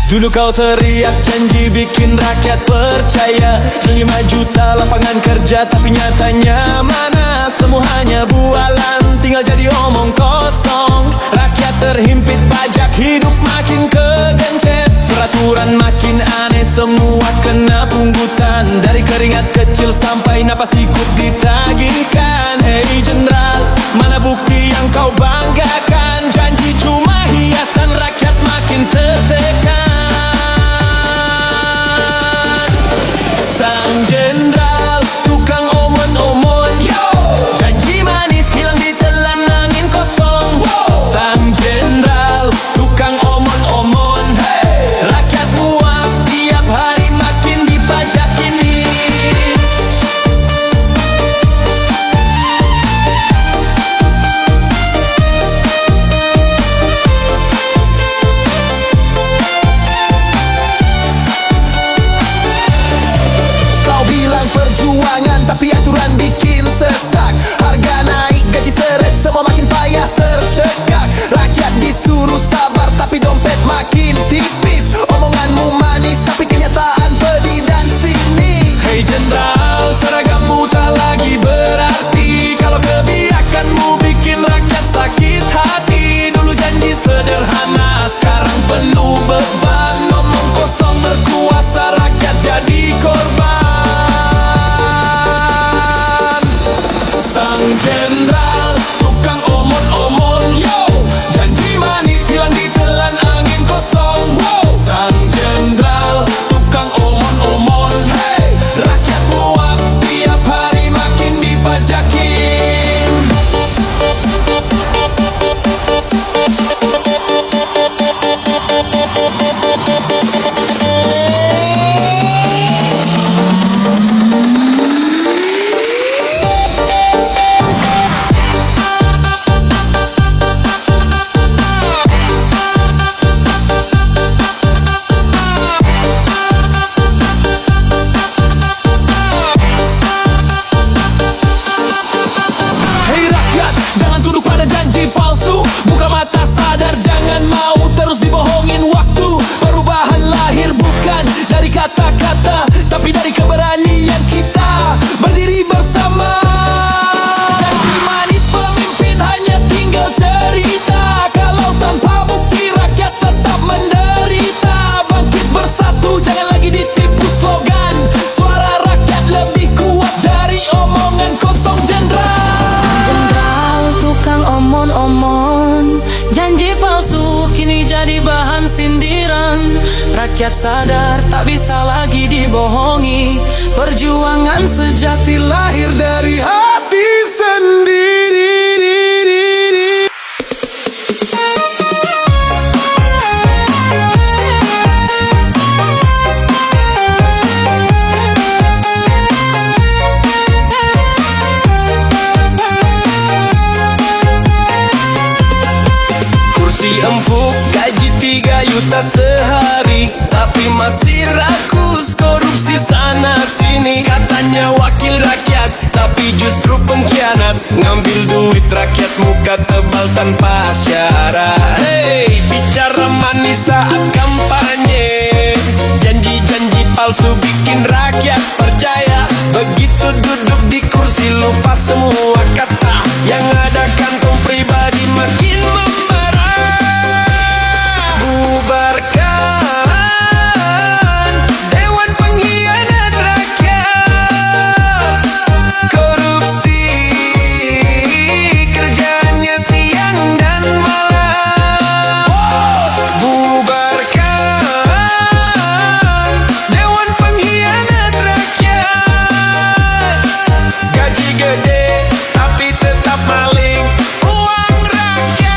Dulu kau teriak janji bikin rakyat percaya 5 juta lapangan kerja, tapi nyatanya mana? Semua hanya bualan, tinggal jadi omong kosong. Rakyat terhimpit pajak, hidup makin kegencet. Peraturan makin aneh, semua kena pungutan. Dari keringat kecil sampai napas ikut ditagihkan. Hei jenderal, mana bukti yang kau banggakan? Janji cuma hiasan, rakyat makin tertekan. Sang jenderal, tukang omon-omon, janji manis hilang ditelan angin kosong. Sang jenderal, tukang omon-omon, rakyat muak tiap hari makin dipajakin nih. Perjuangan tapi aturan bikin sesak. Harga naik, gaji seret, semua makin payah tercekak. Rakyat disuruh sabar tapi dompet makin tipis. Omonganmu manis tapi kenyataan pedih dan sinis. Hei jenderal, seragammu tak lagi berarti kalau kebiakanmu bikin rakyat sakit hati. Dulu janji sederhana, sekarang penuh beban. Omong kosong berkuasa, rakyat jadi korban. Sang jenderal, tukang omon-omon, janji manis hilang ditelan angin kosong. Sang jenderal, tukang omon-omon, rakyat muak tiap hari makin dipajakin. Janji palsu, buka mata sadar, jangan mau terus dibohongin waktu. Perubahan lahir bukan dari kata-kata, tapi dari keberanian kita berdiri bersama. Janji manis pemimpin hanya tinggal cerita, kalau tanpa bukti rakyat tetap menderita. Bangkit bersatu, jangan lagi ditipu slogan. Suara rakyat lebih kuat dari omongan kosong. Jenderal, tukang omon-omon, janji palsu kini jadi bahan sindiran. Rakyat sadar tak bisa lagi dibohongi. Perjuangan sejati lahir dari hati sendiri. Empuk, gaji 3 juta sehari, tapi masih rakus korupsi sana sini. Katanya wakil rakyat, tapi justru pengkhianat. Ngambil duit rakyat, muka tebal tanpa syarat. Hei, bicara manis saat kampanye, janji-janji palsu bikin rakyat percaya. Begitu duduk di kursi lupa semua kata. Yang ada kantong pribadi makin membara. Bubarkan Dewan Pengkhianat Rakyat. Korupsi kerjanya siang dan malam. Bubarkan Dewan Pengkhianat Rakyat. Gaji gede tapi tetap maling uang rakyat.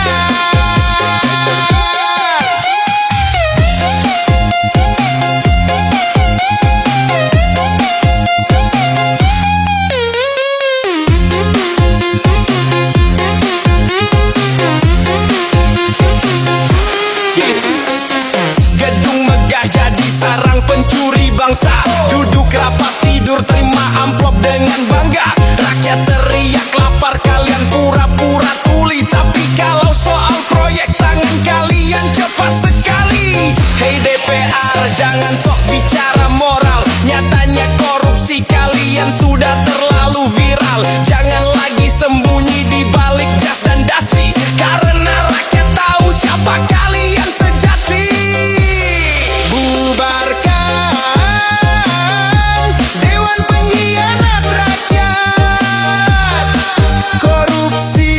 Gedung megah jadi sarang pencuri bangsa. Duduk rapat tidur terima amplop dengan bangga. Rakyat teriak lapar, kalian pura-pura tuli. Tapi kalau soal proyek tangan kalian cepat sekali. Hei DPR sadar, jangan sok bicara moral. Nyatanya korupsi kalian sudah terlalu viral. Jangan lagi sembunyi di balik jas dan dasi, karena rakyat tahu siapa kalian sejati. Bubarkan Dewan Pengkhianat Rakyat. Korupsi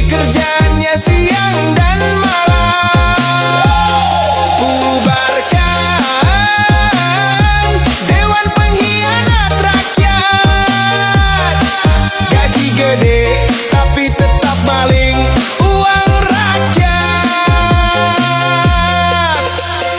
kerjaannya siang dan malam. Bubarkan Dewan Pengkhianat Rakyat. Gaji gede tapi tetap maling uang rakyat.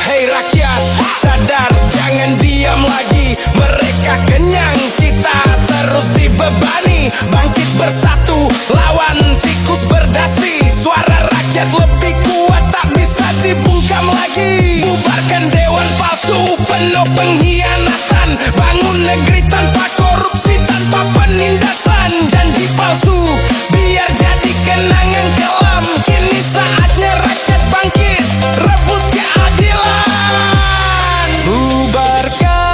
Hei rakyat, sadar, jangan diam lagi. Mereka kenyang, kita terus dibebani. Bangkit bersatu, lawan tikus berdasi. Suara rakyat lebih kuat, tak bisa dibungkam lagi. Bubarkan dewan palsu, penuh pengkhianatan. Bangun negeri tanpa korupsi, tanpa penindasan. Janji palsu, biar jadi kenangan kelam. Kini saatnya rakyat bangkit, rebut keadilan. Bubarkan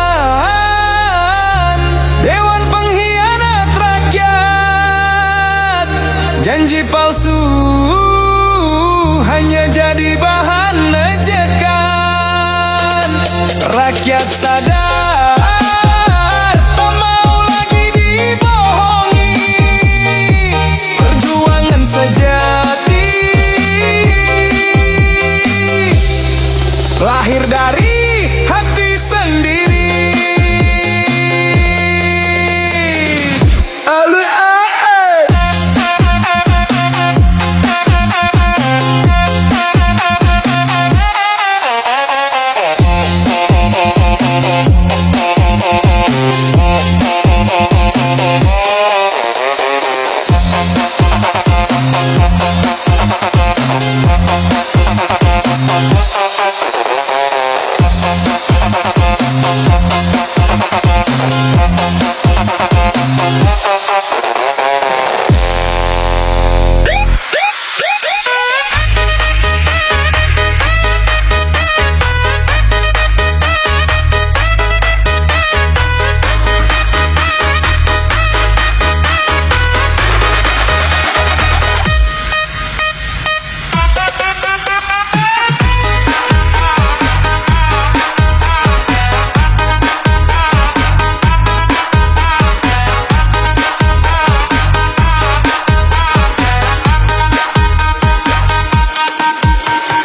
Dewan Pengkhianat Rakyat. Janji palsu hanya jadi bahan ejekan. Rakyat sadar, tak mau lagi dibohongi. Perjuangan sejati lahir dari hati sendiri.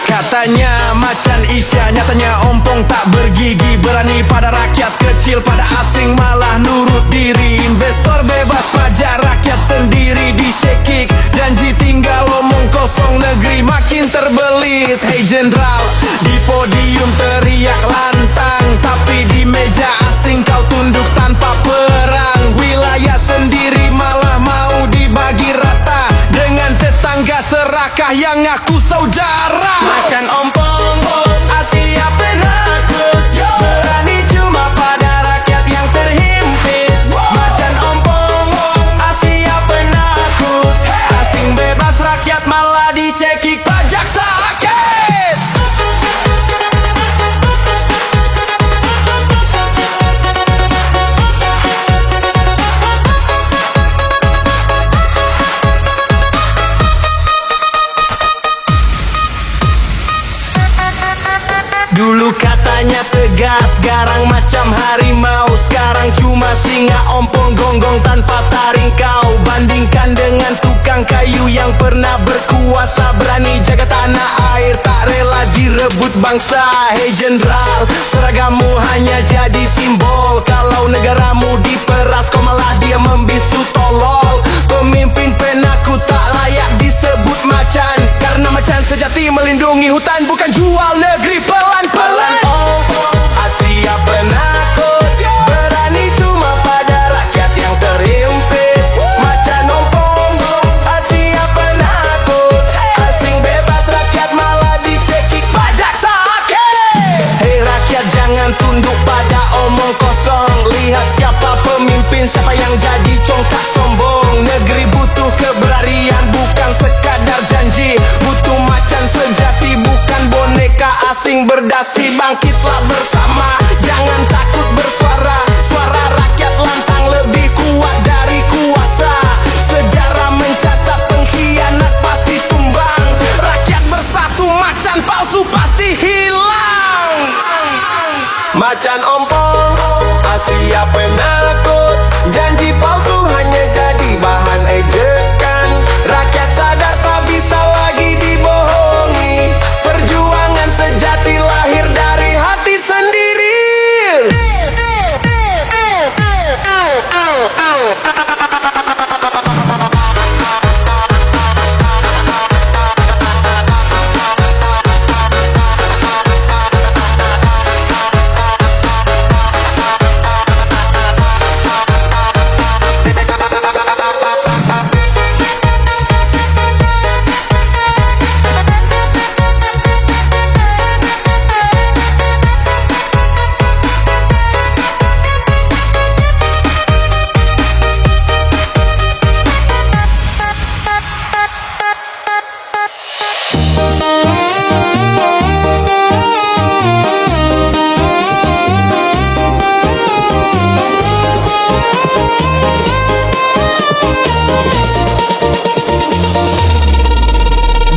Katanya macan Isya, nyatanya ompong tak bergigi. Berani pada rakyat kecil, pada asing malah nurut diri. Investor bebas pajak, rakyat sendiri disekik. Janji tinggal omong kosong, negeri makin terbelit. Hey jenderal, di podium teriak lantang, tapi di meja asing kau tunduk tanpa perang. Wilayah sendiri malah mau dibagi rata dengan tetangga serakah yang ngaku saudara. Macan ompong, Asia penakut, berani cuma pada rakyat yang terhimpit. Macan ompong, Asia penakut, asing bebas, rakyat malah dicekik pajak sakit. Dulu katanya tegas, garang macam harimau. Sekarang cuma singa ompong gonggong tanpa taring kau. Bandingkan dengan tukang kayu yang pernah berkuasa, berani jaga tanah air, tak rela direbut bangsa. Hey jenderal, seragammu hanya jadi simbol. Kalau negaramu diperas, kau malah dia membisu tolol. Pemimpin penakut tak layak disebut macan, karena macan sejati melindungi hutan, bukan jual negeri pelan-pelan. Asia penakut, berani cuma pada rakyat yang terhimpit. Macan ompong, Asia penakut, asing bebas, rakyat malah dicekik pajak sakit. Hei rakyat, jangan tunduk pada omong kosong. Lihat siapa pemimpin, siapa yang jadi congkak sombong. Negeri butuh keberanian, bukan sekadar janji. Butuh macan sejati, bukan boneka bangsa asing berdasi. Bangkitlah bersama, jangan takut bersuara. Suara rakyat lantang lebih kuat dari kuasa. Sejarah mencatat pengkhianat pasti tumbang. Rakyat bersatu, macan palsu pasti hilang. Macan ompong, siapa penakut? Janji palsu hanya jadi bahan ejekan. Rakyat sadar tak bisa lagi dibohongi. Perjuangan sejati lahir dari hati sendiri.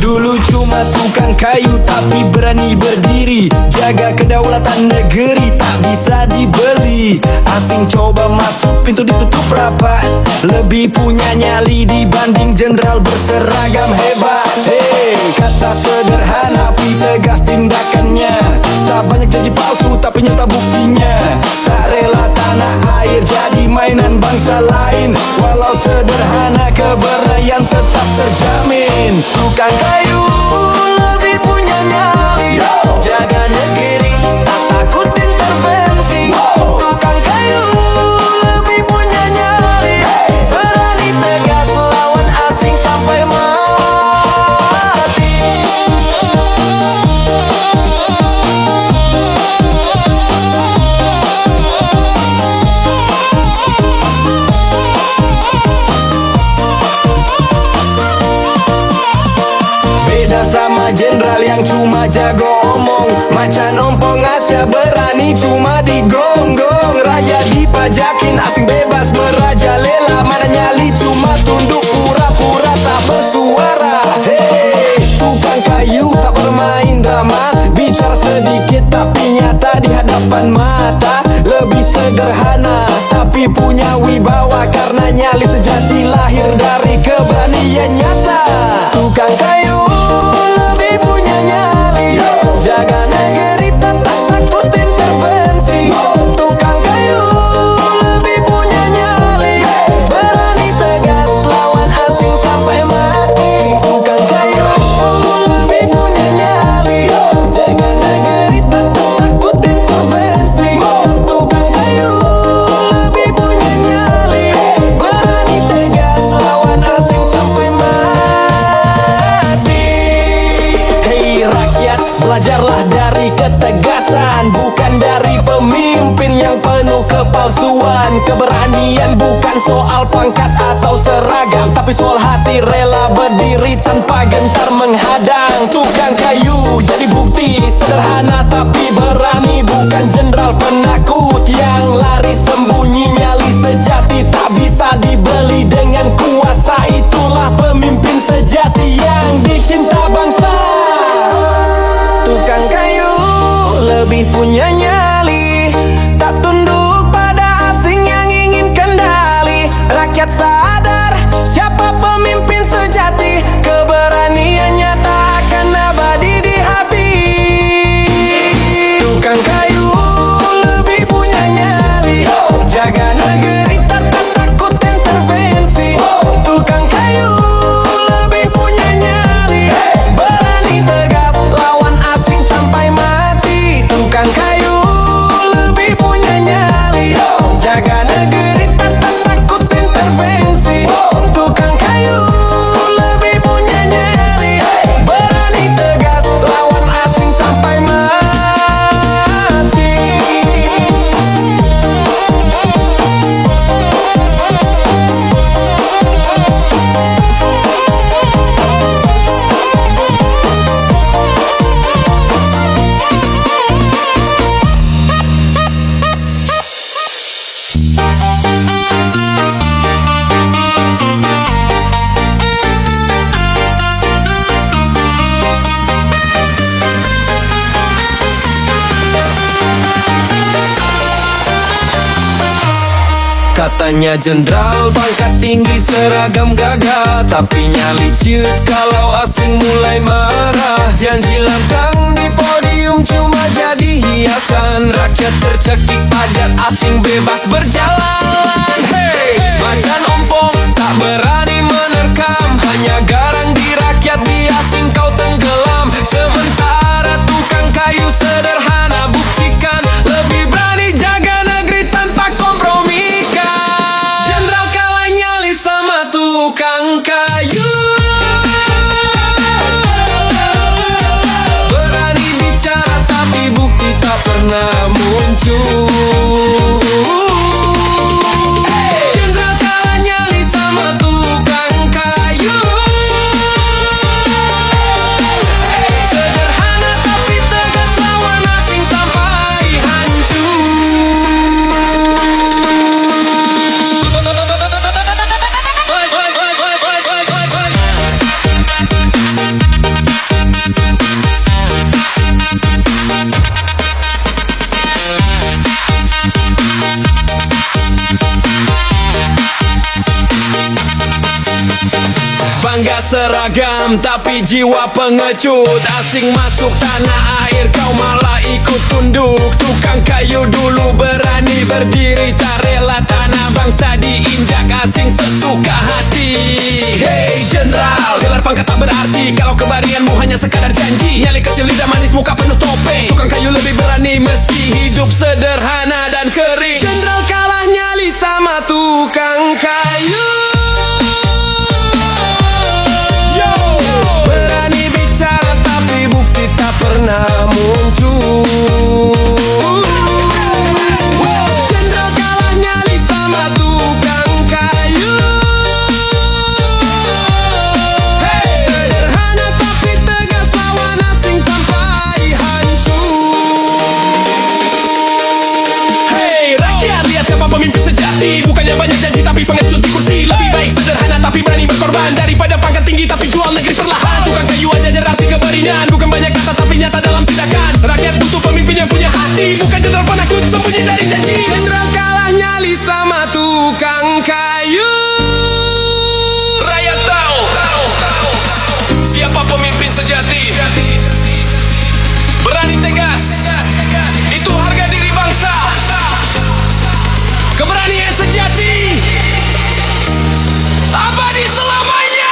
Dulu cuma tukang kayu tapi berani berdiri. Jaga kedaulatan negeri tak bisa dibeli. Asing coba masuk pintu ditutup rapat. Lebih punya nyali dibanding jenderal berseragam hebat. Hei, kata sederhana tapi tegas tindakannya. Tak banyak janji palsu tapi nyata buktinya. Tak rela tanah air jadi mainan bangsa lain. Walau sederhana keberanian tetap terjamin. Tukang kayu lebih punya nyali. Jaga negeri tak takut intervensi. Tukang kayu lebih punya nyali. Berani tegas lawan asing sampai mati. Beda sama jenderal yang cuma jago omong. Macan ompong Asia berani cuma digonggong. Raja dipajakin asing bebas merajalela. Mana nyali cuma tunduk pura-pura tak bersuara. Hei, tukang kayu tak bermain drama. Bicara sedikit tapi nyata di hadapan mata. Lebih sederhana tapi punya wibawa. Karena nyali sejati lahir dari keberanian nyata. Tukang kayu lebih punya nyali. Jaga negeri tak takut intervensi. Tukang kayu lebih punya nyali. Berani tegas lawan asing sampai mati. Tukang kayu lebih punya nyali. Jaga negeri tak takut intervensi. Tukang kayu lebih punya nyali. Berani tegas lawan asing sampai mati. Hei rakyat, belajarlah dari ketegasan. Bukan dari pemimpin yang penuh kepalsuan. Keberanian bukan soal pangkat atau seragam, tapi soal hati rela berdiri tanpa gentar menghadang. Tukang kayu jadi bukti sederhana tapi berani. Bukan jenderal penakut yang lari sembunyi. Nyali sejati tak bisa dibeli dengan kuasa. Itulah pemimpin sejati yang dicinta bangsa. Tukang kayu lebih punya nyali. Tak tunduk pada asing yang ingin kendali. Rakyat sadar siapa pemimpin sejati. Keberaniannya tak akan abadi di hati. Tukang kayu lebih punya nyali. Jaga negeri tak takut intervensi. Tukang kayu lebih punya nyali. Berani tegas lawan asing sampai mati. Tukang kayu lebih punya nyali. Jaga negeri tak takut intervensi. Katanya jenderal, pangkat tinggi, seragam gagah, tapi nyali ciut kalau asing mulai marah. Janji lantang di podium cuma jadi hiasan. Rakyat tercekik pajak, asing bebas berjalan. Hey, macan ompong tak berani menerkam, hanya garang di rakyat, di asing kau tenggelam. Sementara tukang kayu sederhana buktikan lebih berani jaga negeri tanpa kompromikan. Jenderal kalah nyali sama tukang kayu, berani bicara tapi bukti tak pernah muncul. Jenderal kalah nyali sama tukang kayu, sederhana tapi tegas lawan asing sampai hancur. Bangga seragam tapi jiwa pengecut, asing masuk tanah air kau malah ikut tunduk. Tukang kayu dulu berani berdiri, tak rela tanah bangsa diinjak asing sesuka hati. Hey jenderal, gelar pangkat tak berarti kalau kebarianmu hanya sekadar janji. Nyali kecil, lidah manis, muka penuh topeng. Tukang kayu lebih berani meski hidup sederhana dan kering. Jenderal kalah nyali sama tukang kayu, berani bicara tapi bukti tak pernah muncul. Jenderal kalah nyali sama tukang kayu, sederhana tapi tegas lawan asing sampai hancur. Hey rakyat, lihat siapa pemimpin sejati. Bukannya banyak janji tapi pengecut di kursi. Lebih baik sederhana tapi berani berkorban daripada pangkat tinggi tapi jual negeri perlahan. Tukang kayu aja arti keberinan, bukan banyak kata tapi nyata dalam tindakan. Rakyat butuh pemimpin yang punya hati, bukan jenderal penakut sembunyi dari janji. Jenderal kalah nyali sama tukang kayu. Rakyat tahu siapa pemimpin sejati, berani tegas, itu harga diri bangsa. Keberanian sejati abadi selamanya.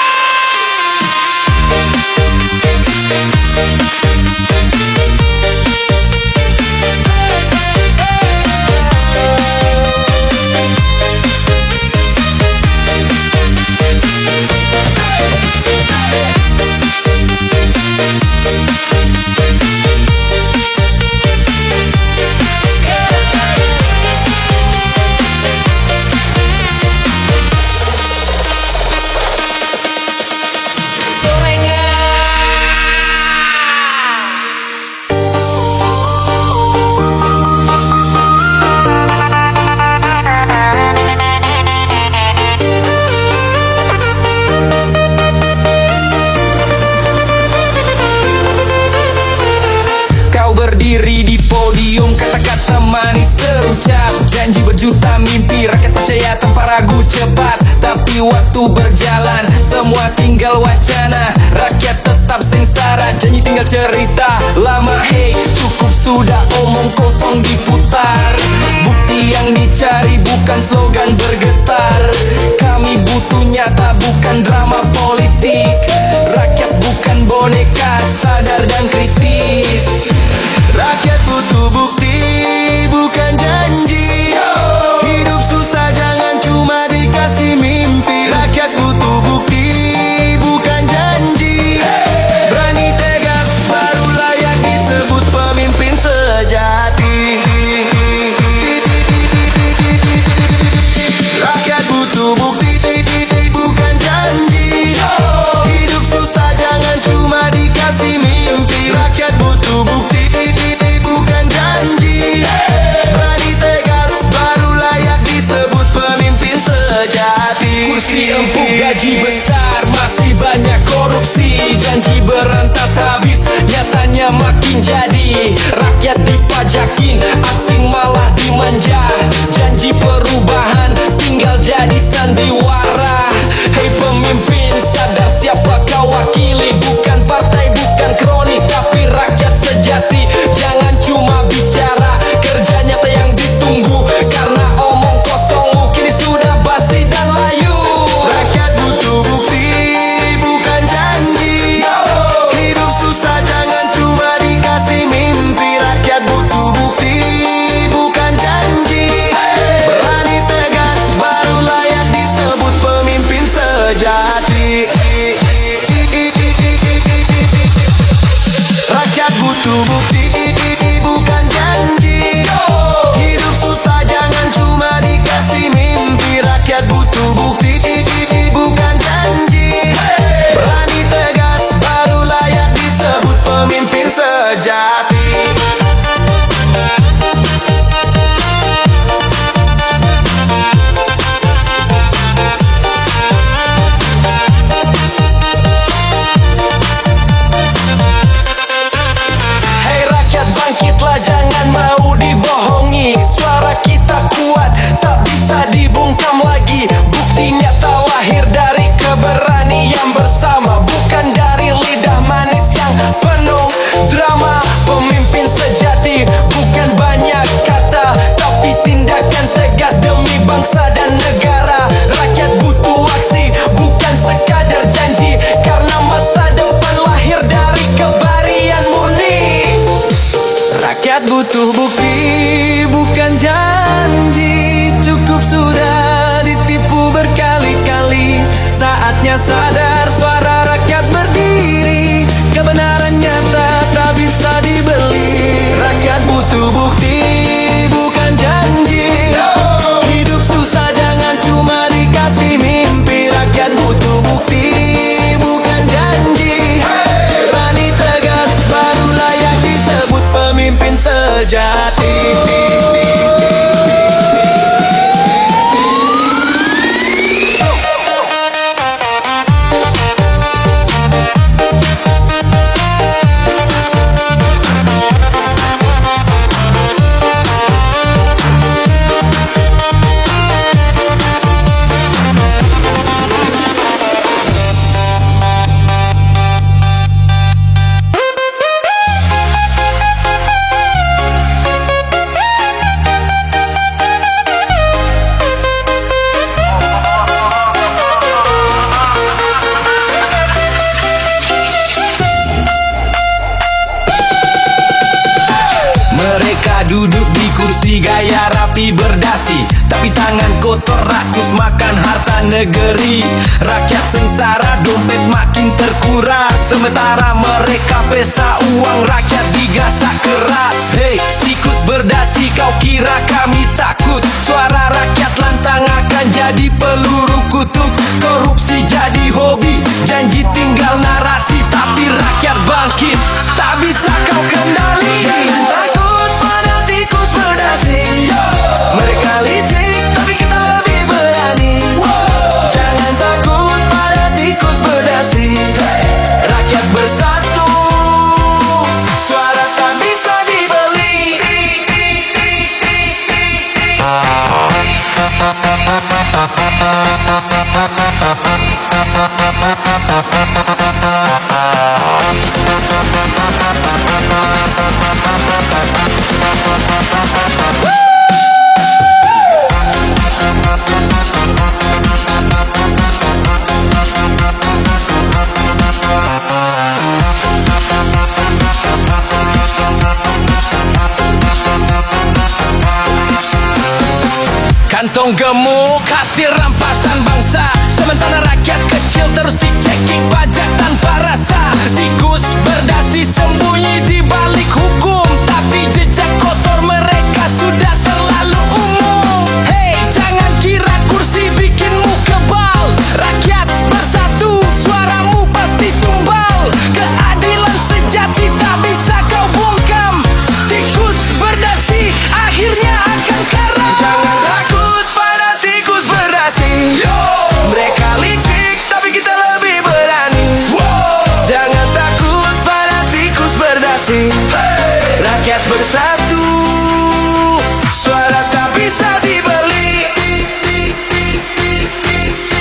Berdiri di podium, kata-kata manis terucap, janji berjuta, mimpi rakyat percaya tanpa ragu cepat. Tapi waktu berjalan, semua tinggal wacana. Rakyat tetap sengsara, janji tinggal cerita lama. Hey, cukup sudah omong kosong diputar. Bukti yang dicari bukan slogan bergetar. Kami butuh nyata bukan drama politik. Rakyat bukan boneka, sadar dan kritis. Rakyat butuh bukti, bukan janji. Hidup susah jangan cuma dikasih mimpi. Rakyat butuh bukti, bukan janji. Berani tegas baru layak disebut pemimpin jangan mau dibohongi. Suara kita kuat, tak bisa dibungkam lagi. Bukti nyata lahir dari keberanian bersama, bukan dari lidah manis yang penuh drama. Pemimpin sejati bukan banyak kata, tapi tindakan tegas demi bangsa dan negara. Rakyat butuh aksi, bukan sekadar janji, karena masa depan lahir dari kebarian murni. Rakyat butuh bukti, bukan janji. Cukup sudah ditipu berkali-kali. Saatnya sadar, suara rakyat berdiri. Kebenaran nyata tak bisa dibeli. Rakyat butuh bukti, bukan janji. Hidup susah jangan cuma dikasih mimpi. Rakyat butuh bukti, bukan janji. Berani tegas baru layak disebut pemimpin sejati. Duduk di kursi gaya rapi berdasi, tapi tangan kotor rakus makan harta negeri. Rakyat sengsara, dompet makin terkuras, sementara mereka pesta uang rakyat digasak keras. Hei tikus berdasi, kau kira kami takut? Suara rakyat lantang akan jadi peluru kutuk. Korupsi jadi hobi, janji tinggal narasi, tapi rakyat bangkit tak bisa kau kendali. Jangan takut pada tikus berdasi, mereka licik tapi kita lebih berani. Jangan takut pada tikus berdasi, rakyat bersatu, suara tak bisa dibeli. Kantong gemuk hasil rampasan bangsa, sementara rakyat kecil terus dicekik pajak tanpa rasa. Tikus berdasi sembunyi di balik hukum, tapi jejak kotor mereka sudah terlalu umum. Hei jangan kira kursi bikinmu kebal, rakyat bersatu suaramu pasti tumbal. Keadilan sejati tak bisa kau bungkam, tikus berdasi akhirnya akan karam. Jangan takut pada tikus berdasi, mereka licik tapi kita lebih berani. Jangan takut pada tikus berdasi, rakyat bersatu, suara tak bisa dibeli.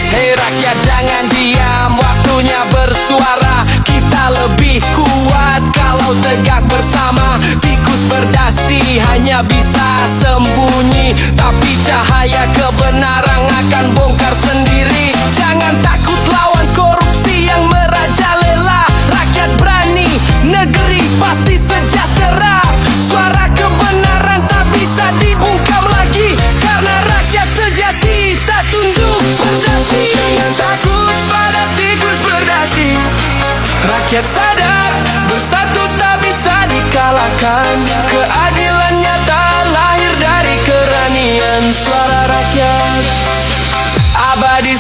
Hei rakyat jangan diam, waktunya bersuara. Kita lebih kuat kalau tegak bersama. Tikus berdasi hanya bisa sembunyi, tapi cahaya kebenaran akan bongkar sendiri. Jangan takut lawan korupsi yang merajalela. Rakyat berani, negeri pasti sejahtera. Suara kebenaran tak bisa dibungkam lagi, karena rakyat sejati tak tunduk berdasi. Jangan takut pada tikus berdasi, rakyat sadar bersatu tak bisa dikalahkan. Keadilan nyata lahir dari keranian suara rakyat abadi.